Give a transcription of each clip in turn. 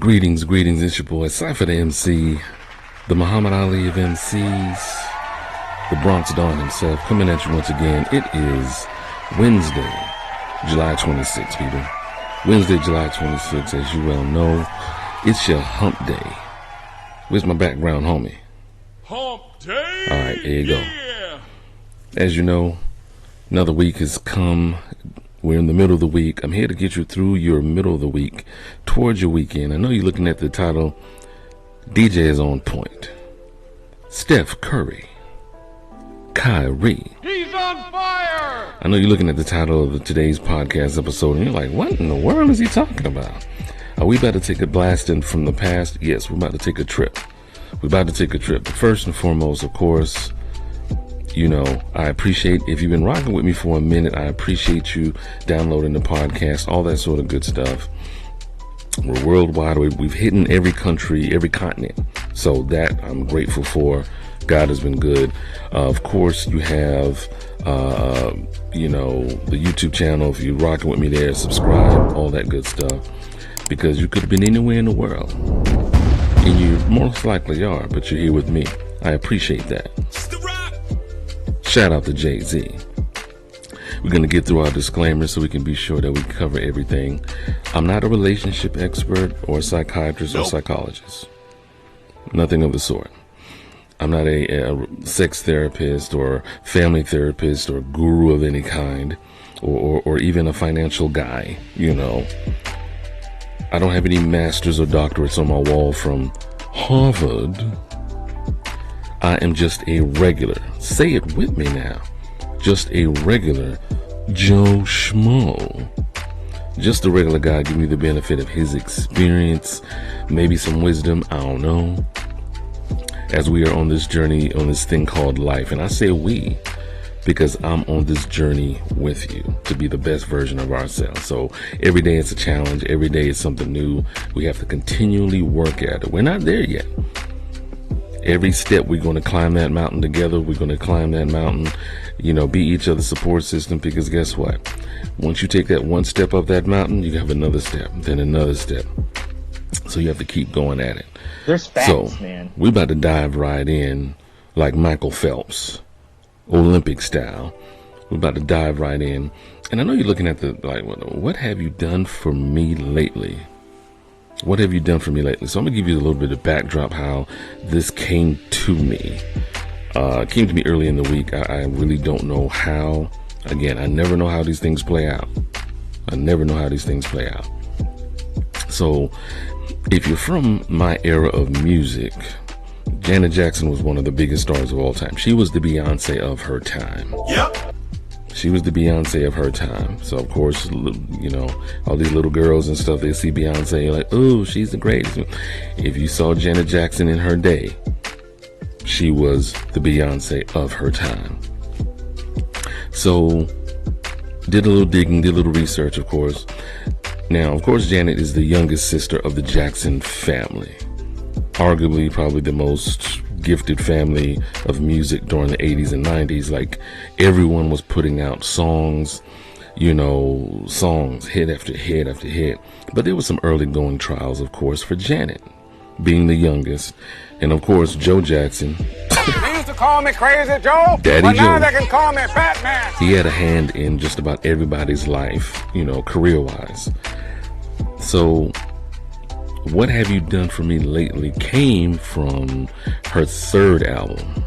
Greetings, it's your boy Cypher Da MC, the Muhammad Ali of MCs, the Bronx Don himself, coming at you once again. It is Wednesday, July 26th, people. Wednesday, July 26th, as you well know, it's your hump day. Where's my background homie? Hump day! Alright, there you go. Yeah. As you know, another week has come. We're in the middle of the week. I'm here to get you through your middle of the week, towards your weekend. I know you're looking at the title, DJ is on point. Steph Curry, Kyrie. He's on fire! I know you're looking at the title of today's podcast episode, and you're like, what in the world is he talking about? Are we about to take a blasting from the past? Yes, we're about to take a trip. But first and foremost, of course, you know, I appreciate, if you've been rocking with me for a minute, I appreciate you downloading the podcast, all that sort of good stuff. We're worldwide. We've hit in every country, every continent. So that I'm grateful for. God has been good. Of course, you have, you know, the YouTube channel. If you're rocking with me there, subscribe, all that good stuff. Because you could have been anywhere in the world. And you most likely are, but you're here with me. I appreciate that. Shout out to Jay-Z. We're going to get through our disclaimers so we can be sure that we cover everything. I'm not a relationship expert or a psychiatrist or psychologist. Nothing of the sort. I'm not a sex therapist or family therapist or guru of any kind or even a financial guy, you know. I don't have any masters or doctorates on my wall from Harvard. I am just a regular, say it with me now, just a regular Joe Schmo. Just a regular guy giving me the benefit of his experience, maybe some wisdom, I don't know, as we are on this journey, on this thing called life. And I say we, because I'm on this journey with you to be the best version of ourselves. So every day it's a challenge, every day it's something new. We have to continually work at it. We're not there yet. Every step we're going to climb that mountain together. We're going to climb that mountain, you know, be each other's support system, because guess what? Once you take that one step up that mountain, you have another step, then another step. So you have to keep going at it. There's facts, man. We're about to dive right in like Michael Phelps, Olympic style. We're about to dive right in. And I know you're looking at the, like, what have you done for me lately? What have you done for me lately? So I'm gonna give you a little bit of backdrop how this came to me. It came to me early in the week. I really don't know how. Again, I never know how these things play out. So if you're from my era of music, Janet Jackson was one of the biggest stars of all time. She was the Beyonce of her time. Yep. She was the Beyonce of her time. So, of course, you know, all these little girls and stuff, they see Beyonce, like, oh, she's the greatest. If you saw Janet Jackson in her day, she was the Beyonce of her time. So, did a little digging, did a little research, of course. Now, of course, Janet is the youngest sister of the Jackson family. Arguably, probably the most gifted family of music during the 80s and 90s. Like, everyone was putting out songs, you know, songs, hit after hit after hit. But there was some early going trials, of course, for Janet, being the youngest. And of course, Joe Jackson. They used to call me Crazy Joe, Daddy but now Joe. they can call me Fat Man. He had a hand in just about everybody's life, you know, career-wise. So, what have you done for me lately came from her third album.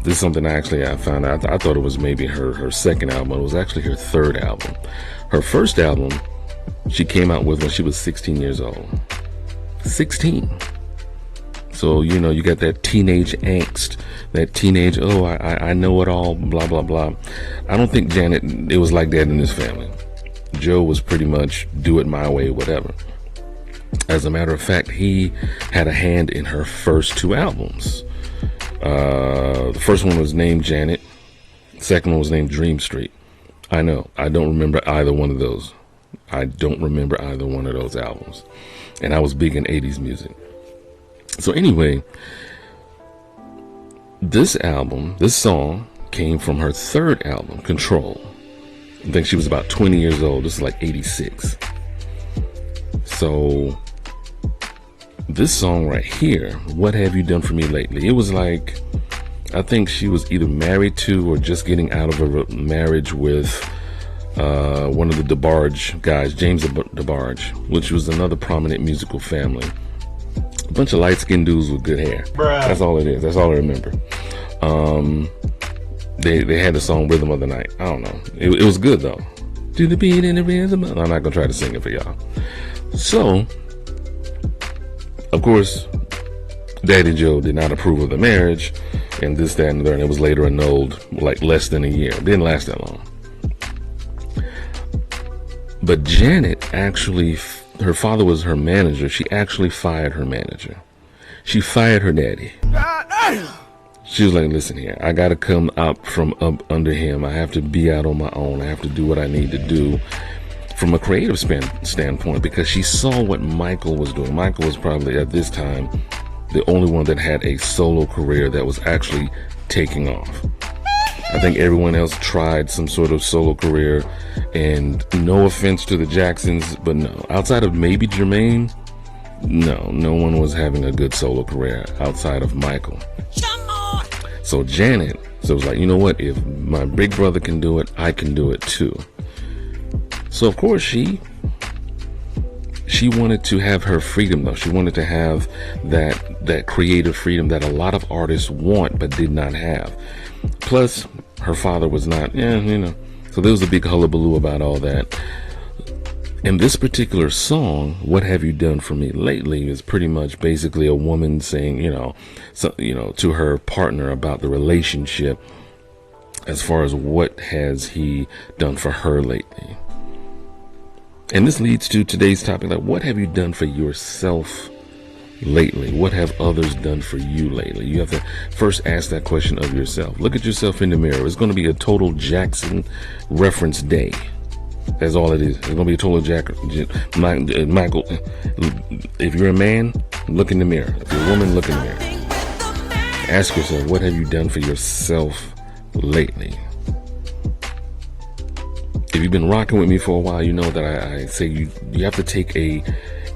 This is something I found out. I thought it was maybe her second album. It was actually her third album. Her first album she came out with when she was 16 years old. 16. So, you know, you got that teenage angst, that teenage, oh, I know it all, blah, blah, blah. I don't think Janet, it was like that in this family. Joe was pretty much do it my way, whatever. As a matter of fact, he had a hand in her first two albums. The first one was named Janet. The second one was named Dream Street. I know, I don't remember either one of those. Albums. And I was big in 80s music. So anyway, this song came from her third album, Control. I think she was about 20 years old. This is like 86. So this song right here, What Have You Done For Me Lately? It was like, I think she was either married to or just getting out of a marriage with one of the DeBarge guys, James DeBarge, which was another prominent musical family. A bunch of light-skinned dudes with good hair. Bruh. That's all it is. That's all I remember. They had the song Rhythm of the Night. I don't know. It was good though. Do the beat in the rhythm. I'm not gonna try to sing it for y'all. So, of course, Daddy Joe did not approve of the marriage, and this, that, and the third. And it was later annulled, like less than a year. It didn't last that long. But Janet actually, her father was her manager. She actually fired her manager. She fired her daddy. She was like, listen here, I got to come up from up under him. I have to be out on my own. I have to do what I need to do from a creative standpoint, because she saw what Michael was doing. Michael was probably at this time the only one that had a solo career that was actually taking off. I think everyone else tried some sort of solo career, and no offense to the Jacksons, but no, outside of maybe Jermaine, no one was having a good solo career outside of Michael. So Janet, so it was like, you know what, if my big brother can do it, I can do it too. So of course she wanted to have her freedom though. She wanted to have that creative freedom that a lot of artists want but did not have. Plus, her father was not, so there was a big hullabaloo about all that. And this particular song, What Have You Done For Me Lately, is pretty much basically a woman saying, to her partner about the relationship as far as what has he done for her lately. And this leads to today's topic, like, what have you done for yourself lately? What have others done for you lately? You have to first ask that question of yourself. Look at yourself in the mirror. It's going to be a total Jackson reference day. That's all it is. It's going to be a total Michael, if you're a man, look in the mirror. If you're a woman, look in the mirror. Ask yourself, what have you done for yourself lately? If you've been rocking with me for a while, you know that I say you have to take a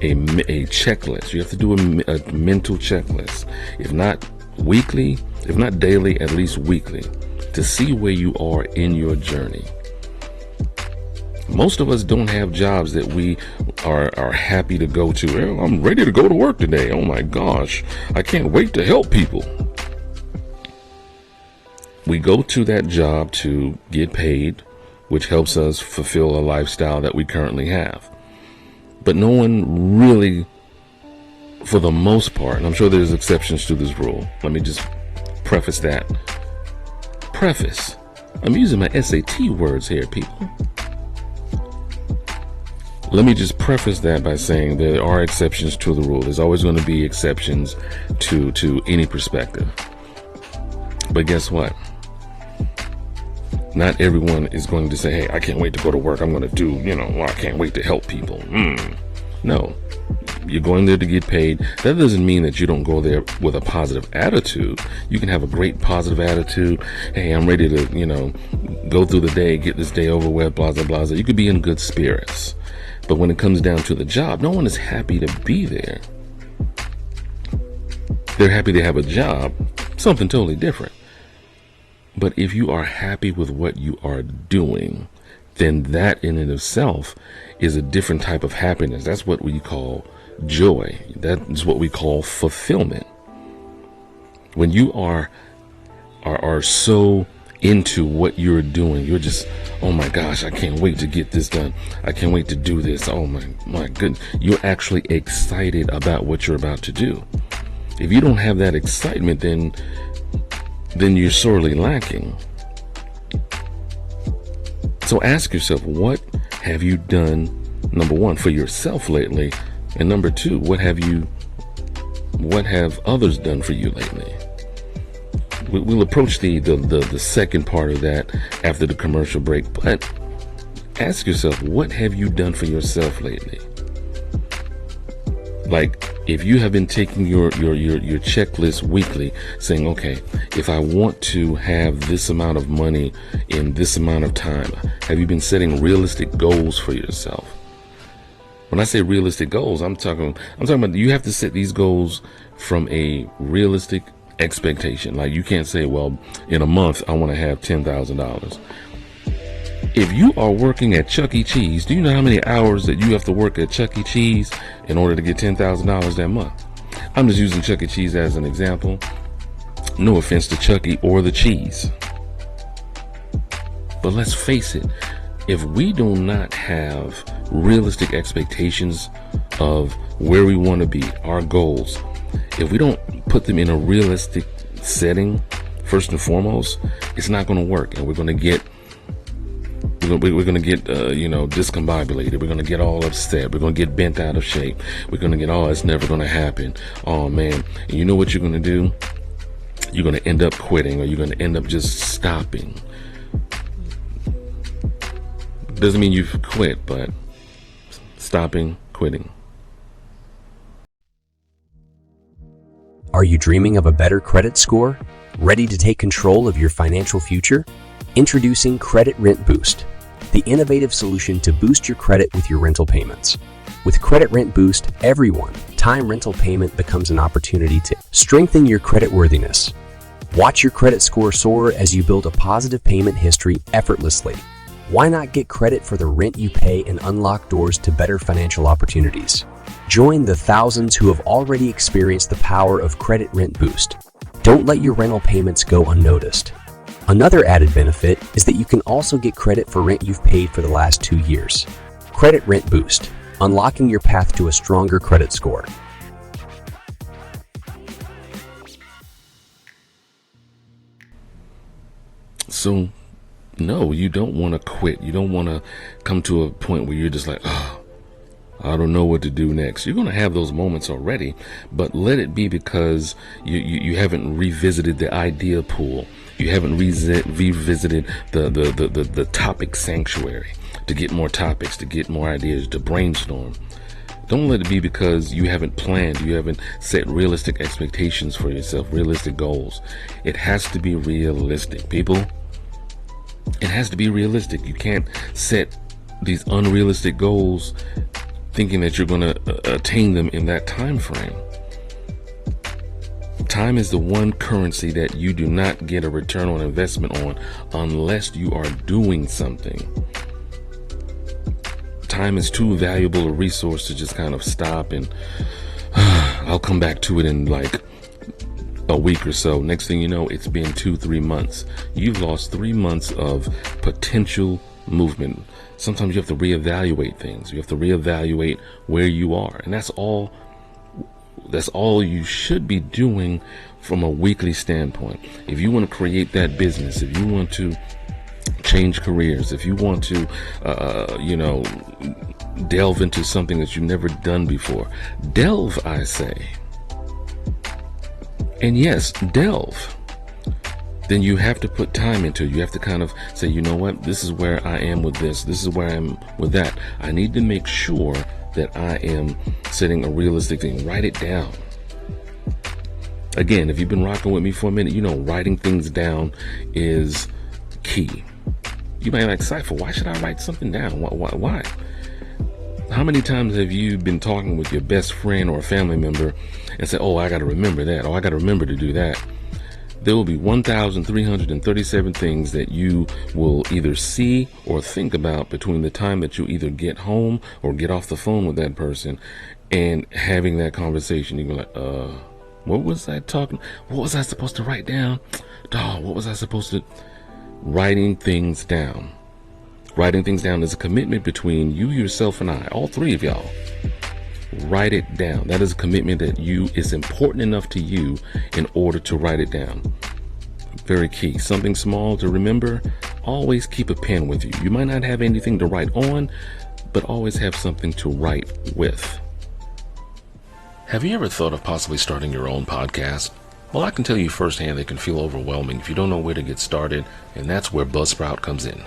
checklist. You have to do a mental checklist. If not weekly, if not daily, at least weekly, to see where you are in your journey. Most of us don't have jobs that we are happy to go to. Well, I'm ready to go to work today. Oh my gosh, I can't wait to help people. We go to that job to get paid, which helps us fulfill a lifestyle that we currently have. But no one really, for the most part, and I'm sure there's exceptions to this rule. Let me just preface that. I'm using my SAT words here, people. Let me just preface that by saying there are exceptions to the rule. There's always going to be exceptions to any perspective. But guess what? Not everyone is going to say, hey, I can't wait to go to work. I'm going to do, I can't wait to help people. No, you're going there to get paid. That doesn't mean that you don't go there with a positive attitude. You can have a great positive attitude. Hey, I'm ready to, go through the day, get this day over with, blah, blah, blah. You could be in good spirits. But when it comes down to the job, no one is happy to be there. They're happy to have a job, something totally different. But if you are happy with what you are doing, then that in and of itself is a different type of happiness. That's what we call joy. That is what we call fulfillment. When you are so into what you're doing, you're just, oh my gosh, I can't wait to get this done. I can't wait to do this. Oh my goodness. You're actually excited about what you're about to do. If you don't have that excitement, then you're sorely lacking. So ask yourself, what have you done, number one, for yourself lately? And number two, what have others done for you lately? We'll approach the second part of that after the commercial break, but ask yourself, what have you done for yourself lately? Like, if you have been taking your checklist weekly, saying, okay, if I want to have this amount of money in this amount of time, have you been setting realistic goals for yourself? When I say realistic goals, I'm talking about you have to set these goals from a realistic expectation. Like, you can't say, well, in a month I want to have $10,000. If you are working at Chuck E. Cheese, do you know how many hours that you have to work at Chuck E. Cheese in order to get $10,000 that month? I'm just using Chuck E. Cheese as an example. No offense to Chuck E. or the cheese. But let's face it, if we do not have realistic expectations of where we want to be, our goals, if we don't put them in a realistic setting, first and foremost, it's not going to work, and we're going to get discombobulated. We're going to get all upset. We're going to get bent out of shape. We're going to get, oh, it's never going to happen. Oh man. And you know what you're going to do? You're going to end up quitting, or you're going to end up just stopping. Doesn't mean you've quit, but stopping, quitting. Are you dreaming of a better credit score? Ready to take control of your financial future? Introducing Credit Rent Boost, the innovative solution to boost your credit with your rental payments. With Credit Rent Boost, everyone, time rental payment becomes an opportunity to strengthen your creditworthiness. Watch your credit score soar as you build a positive payment history effortlessly. Why not get credit for the rent you pay and unlock doors to better financial opportunities? Join the thousands who have already experienced the power of Credit Rent Boost. Don't let your rental payments go unnoticed. Another added benefit is that you can also get credit for rent you've paid for the last 2 years. Credit Rent Boost, unlocking your path to a stronger credit score. So, no, you don't want to quit. You don't want to come to a point where you're just like, oh, I don't know what to do next. You're going to have those moments already, but let it be because you haven't revisited the idea pool. You haven't revisited the topic sanctuary to get more topics, to get more ideas, to brainstorm. Don't let it be because you haven't planned, you haven't set realistic expectations for yourself, realistic goals. It has to be realistic, people. It has to be realistic. You can't set these unrealistic goals thinking that you're going to attain them in that time frame. Time is the one currency that you do not get a return on investment on unless you are doing something. Time is too valuable a resource to just kind of stop and I'll come back to it in like a week or so. Next thing you know, it's been 2-3 months. You've lost 3 months of potential movement. Sometimes you have to reevaluate things. You have to reevaluate where you are. And that's all you should be doing from a weekly standpoint. If you want to create that business, if you want to change careers, if you want to, delve into something that you've never done before, delve, I say. And yes, delve. Then you have to put time into it. You have to kind of say, you know what, this is where I am with this. This is where I am with that. I need to make sure that I am setting a realistic thing. Write it down. Again, if you've been rocking with me for a minute, you know writing things down is key. You might be like, Cypher, why should I write something down? Why? How many times have you been talking with your best friend or a family member and say, oh, I got to remember that. Oh, I got to remember to do that. There will be 1,337 things that you will either see or think about between the time that you either get home or get off the phone with that person and having that conversation. You're like, what was I talking? What was I supposed to write down? Dog, what was I supposed to? Writing things down. Writing things down is a commitment between you, yourself, and I, all three of y'all. Write it down. That is a commitment that is important enough to you in order to write it down. Very key. Something small to remember. Always keep a pen with you. You might not have anything to write on, but always have something to write with. Have you ever thought of possibly starting your own podcast? Well, I can tell you firsthand it can feel overwhelming if you don't know where to get started, and that's where Buzzsprout comes in.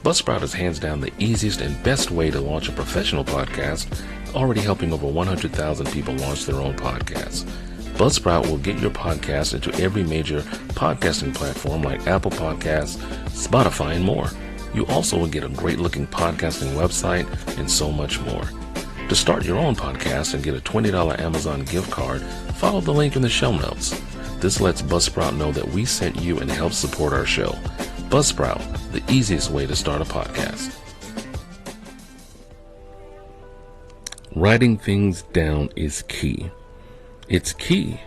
Buzzsprout is hands down the easiest and best way to launch a professional podcast, already helping over 100,000 people launch their own podcasts. Buzzsprout will get your podcast into every major podcasting platform like Apple Podcasts, Spotify, and more. You also will get a great looking podcasting website and so much more. To start your own podcast and get a $20 Amazon gift card, follow the link in the show notes. This lets Buzzsprout know that we sent you and helps support our show. Buzzsprout, the easiest way to start a podcast. Writing things down is key. It's key.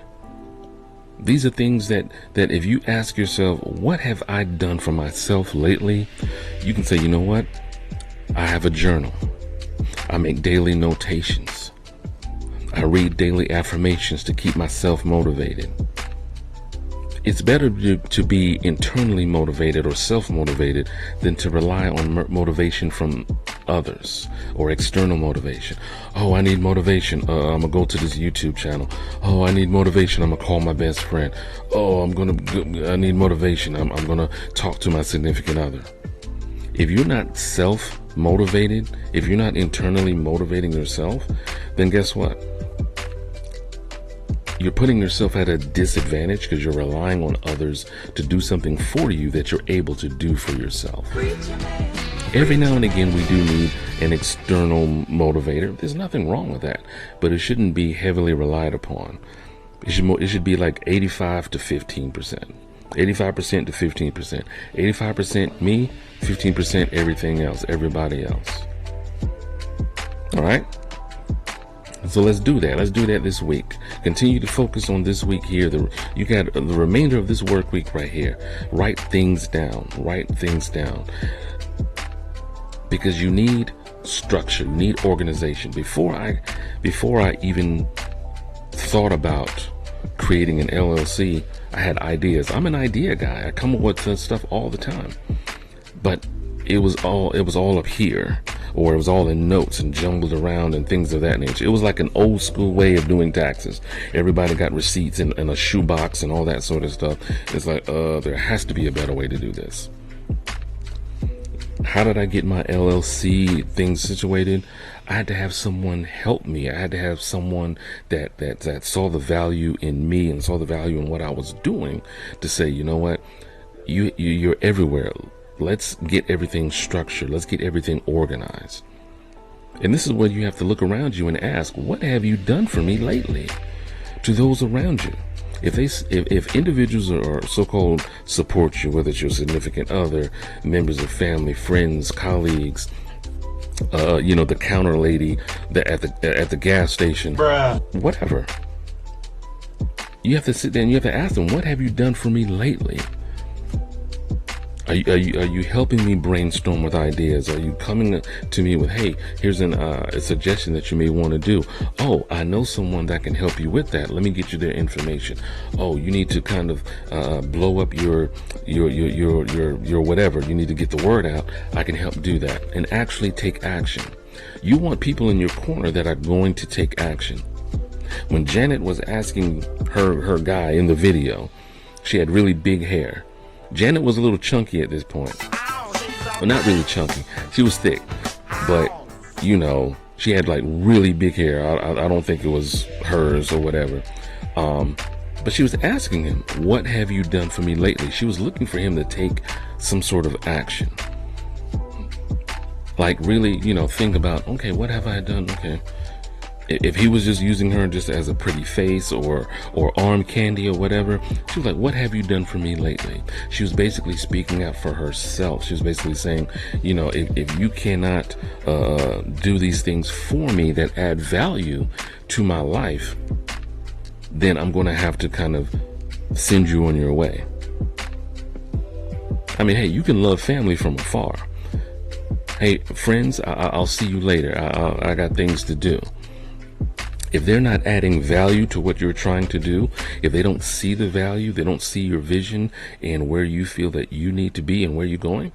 These are things that if you ask yourself, what have I done for myself lately? You can say, you know what? I have a journal. I make daily notations. I read daily affirmations to keep myself motivated. It's better to be internally motivated or self-motivated than to rely on motivation from others or external motivation. Oh, I need motivation. I'm gonna go to this YouTube channel. Oh, I need motivation. I'm gonna call my best friend. Oh, I need motivation. I'm gonna talk to my significant other. If you're not self-motivated, if you're not internally motivating yourself, then guess what? You're putting yourself at a disadvantage because you're relying on others to do something for you that you're able to do for yourself. Every now and again, we do need an external motivator. There's nothing wrong with that, but it shouldn't be heavily relied upon. It should be like 85 to 15%. 85% to 15%. 85% me, 15% everything else, everybody else. All right? So let's do that. Let's do that this week. Continue to focus on this week here. You got the remainder of this work week right here. Write things down. Write things down. Because you need structure. You need organization. Before I even thought about creating an LLC, I had ideas. I'm an idea guy. I come up with stuff all the time. But it was all up here. Or it was all in notes and jumbled around and things of that nature. It was like an old school way of doing taxes. Everybody got receipts in a shoebox and all that sort of stuff. It's like, there has to be a better way to do this. How did I get my LLC thing situated? I had to have someone help me. I had to have someone that saw the value in me and saw the value in what I was doing to say, you know what, you're everywhere. Let's get everything structured. Let's get everything organized. And this is where you have to look around you and ask, what have you done for me lately? To those around you. If individuals or so-called support you, whether it's your significant other, members of family, friends, colleagues, the counter lady at the gas station, whatever. You have to sit there and you have to ask them, what have you done for me lately? Are you helping me brainstorm with ideas? Are you coming to me with, hey, here's a suggestion that you may want to do? Oh, I know someone that can help you with that. Let me get you their information. Oh, you need to kind of blow up your whatever. You need to get the word out. I can help do that and actually take action. You want people in your corner that are going to take action. When Janet was asking her guy in the video, she had really big hair. Janet was a little chunky at this point. Well, not really chunky. She was thick, but she had like really big hair. I don't think it was hers or whatever. But she was asking him, what have you done for me lately? She was looking for him to take some sort of action. Like really, think about, okay, what have I done? Okay. If he was just using her just as a pretty face or arm candy or whatever, she was like, what have you done for me lately? She was basically speaking out for herself. She was basically saying, if you cannot do these things for me that add value to my life, then I'm going to have to kind of send you on your way. I mean, hey, you can love family from afar. Hey, friends, I'll see you later. I got things to do. If they're not adding value to what you're trying to do, if they don't see the value, they don't see your vision and where you feel that you need to be and where you're going,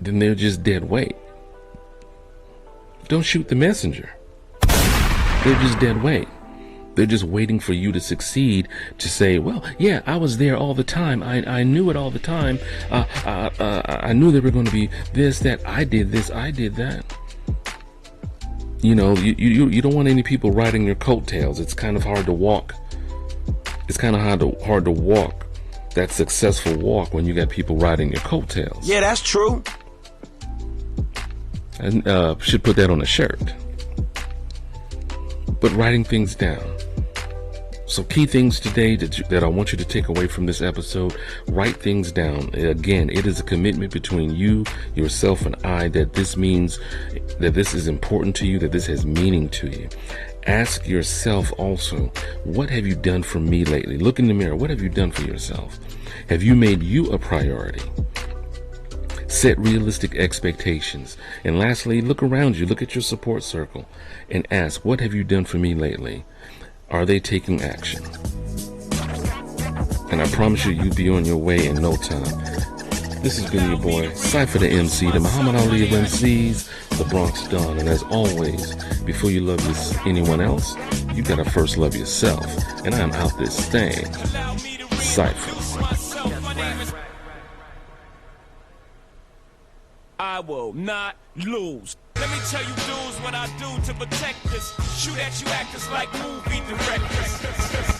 then they're just dead weight. Don't shoot the messenger. They're just dead weight. They're just waiting for you to succeed to say, well, yeah, I was there all the time. I knew it all the time. I knew there were going to be this, that, I did this, I did that. You don't want any people riding your coattails. It's kind of hard to walk. It's kind of hard to walk that successful walk when you got people riding your coattails. Yeah, that's true. And should put that on a shirt. but writing things down. So key things today that I want you to take away from this episode: write things down. Again, it is a commitment between you, yourself, and I that this means that this is important to you, that this has meaning to you. Ask yourself also, what have you done for me lately? Look in the mirror. What have you done for yourself? Have you made you a priority? Set realistic expectations. And lastly, look around you. Look at your support circle and ask, what have you done for me lately? Are they taking action? And I promise you, you'll be on your way in no time. This has been your boy, Cypher Da MC, the Muhammad Ali of MCs, the Bronx Don. And as always, before you love anyone else, you gotta first love yourself. And I'm out this thing. Cypher. I will not lose. Let me tell you dudes what I do to protect this. Shoot at you actors like movie directors.